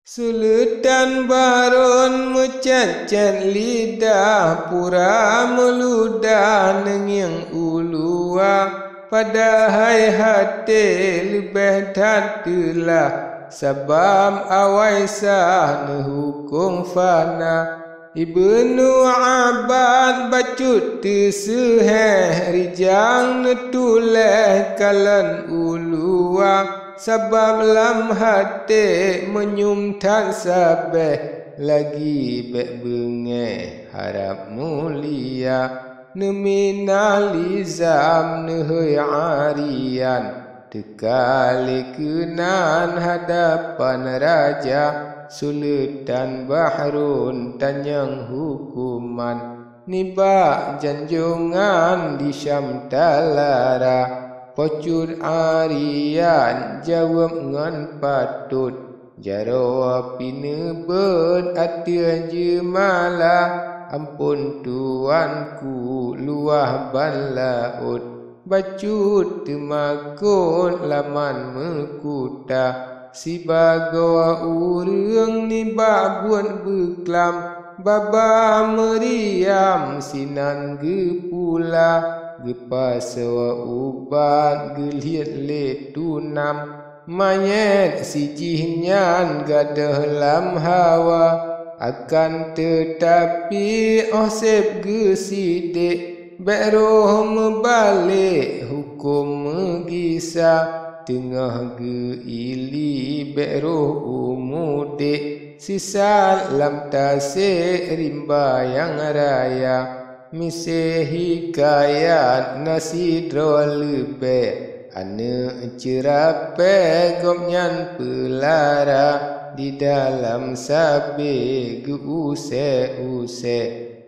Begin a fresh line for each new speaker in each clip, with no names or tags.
Sultan Barun mecacat lidah pura meludah nengyang ulua padahai hati lebih tatulah sabam awaisah nehukum fana Ibnu Abbas bacut terseheh rijang netuleh kalan ulua sebab lam hati menyumtan sabeh lagi bek bengeh harap mulia neminalizam nehoi arian tekali kenan hadapan raja Sultan Bahrun tanyang hukuman nibak janjungan di Syam talara Pocur arian jawab ngan patut jaro pineben atian jemala ampun tuanku luah ban laut bacut temakun laman mekuta si bagawa urang ni babun beklam baba meriam sinan gepula gepasawa ubat geliat letunam mayat si jihnyan gadah lam hawa akan tetapi osep gesidik beroh membalik hukum megisa tengah geili beroh umudik sisa lam tasik rimba yang raya Misih hikayat nasidro lebih ane cerape gomnyan pelara di dalam sabi geuse-use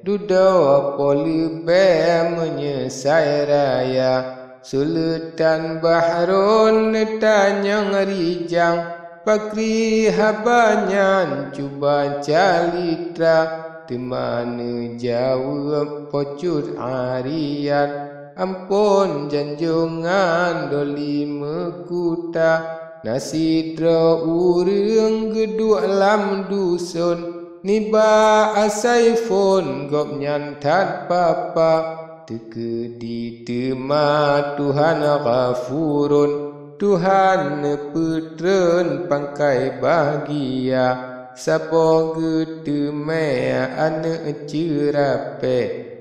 dudo polebe menyesai raya Sultan Bahrun netanyang rijang pakri habanyan cuba calitra Temana jawab pocut arian ampun janjungan doli mekuta nasidra urang gedua lam dusun niba asaifun gopnyan tan papa teke di tema Tuhan ghafurun Tuhan petren pangkai bahagia Sabo gedeme ane cerape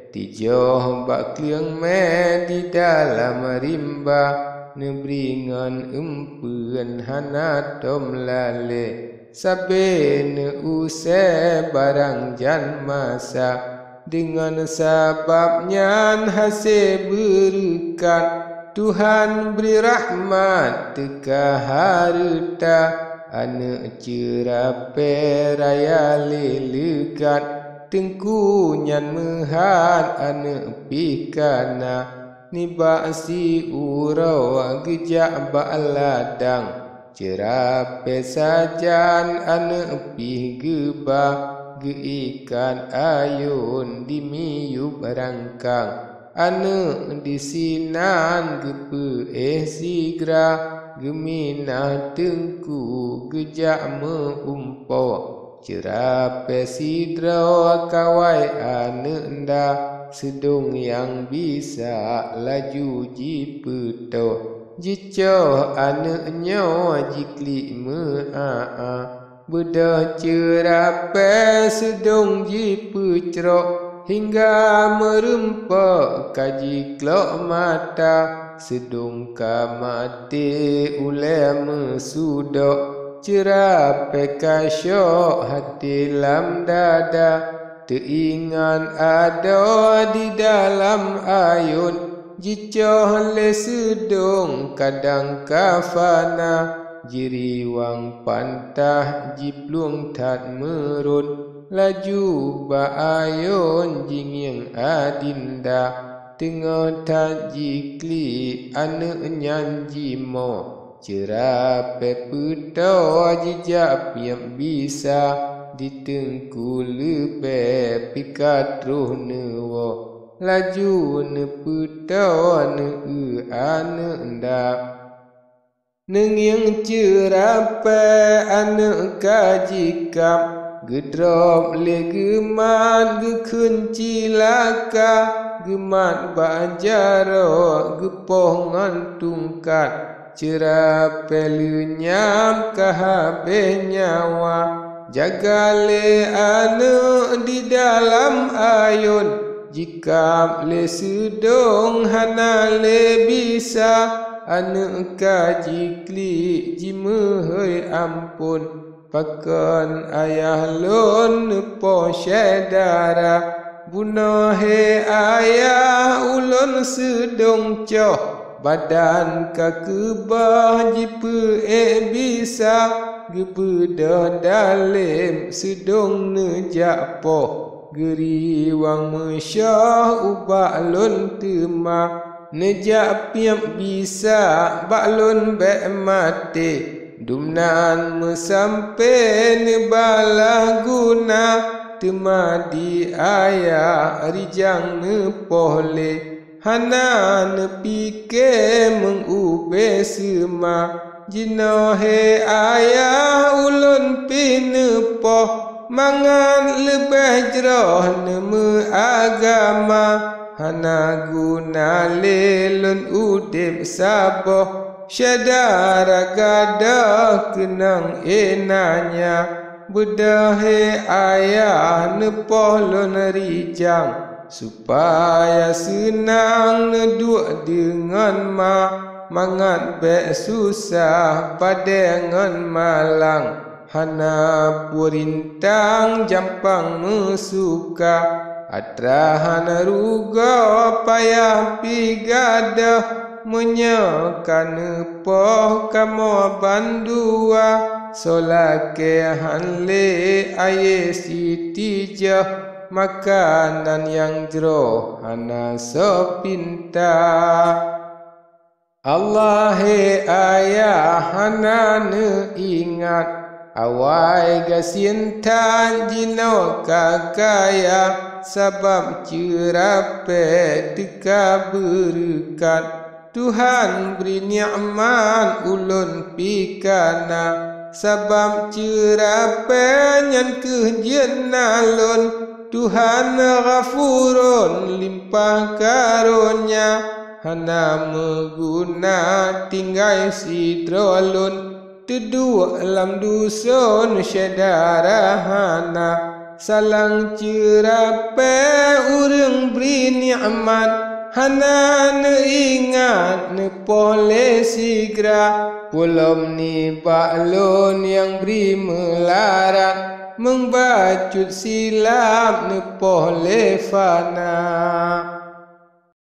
Tijoh bak kliang me di dalam rimba Nebringan empen hanatom lale Sabe ne use barang jan masa Dengan sababnya hasil berikan Tuhan beri rahmat teka harta Ane cerape raya lelegat Tengku nyan mehat ane pikana Nibak si urau gejak bak ladang Cerape sajan ane pih gebah Geikan ayun di miyup rangkang Ane di sinan gepe sigra Gemina tengku gejak meumpo Cerape sidra kawai anenda Sedung yang bisa laju jipeto Jicoh anaknya jiklik me'a Beda cerape sedung jipecrok Hingga merempak kaji klok mata Sedung kamati ulama sudok Cerape kasyok hati lam dada Teingan ada di dalam ayun Jicoh le sedung kadang kafana Jiriwang pantah jiplung tat merun Laju ba ayun jingyang adinda Tengah tajikli anak nyanjimo Cerape pedo jejak yang bisa Ditengku lebih pikat roh newo Laju ne pedo ne anak ndak neng yang cerape anak kajikap gedrop le geman gekun cilaka geman bajaro gepoh ngantungkat cerape lenyam kahabe nyawa jagale anak di dalam ayun jika le sedong hana le bisa anak kajikli jimehoi ampun pakan ayah lon po syedara bunahe ayah ulun sedong coh badan kakebah jipe bisa gebedah dalim sedong nejak poh geriwang mesyah ubak lon temah nejak piam bisa baklon bek mati dumnan mesampe nebalah guna temadi ayah rijang nepohle hana nepike mengube sema jinohe ayah ulun pinepoh mangan lebih jeroh neme agama hana guna lelun udip saboh syadara gadah kenang enanya bedahe ayah nepoh lon rijang supaya senang neduk dengan mangan bek susah padengan malang hana purintang jampang mesuka atrahan ruga payah pigadah menyakan poh kamo bandua solake hanle aye sitijah makanan yang jero hana sepinta Allah ayah hana ingat awai gasintan jino kakaya sabab cerape teka berkat Tuhan beri ni'mat ulun pikana sabab cerape nyan kejenalun Tuhan ghafurun limpah karunia hana meguna tinggai sidrolun teduh alam dusun syedara hana salang cerape urang beri ni'mat hana ingat nepole sigra pulom ni baklon yang beri melarat membacut silap nepole fana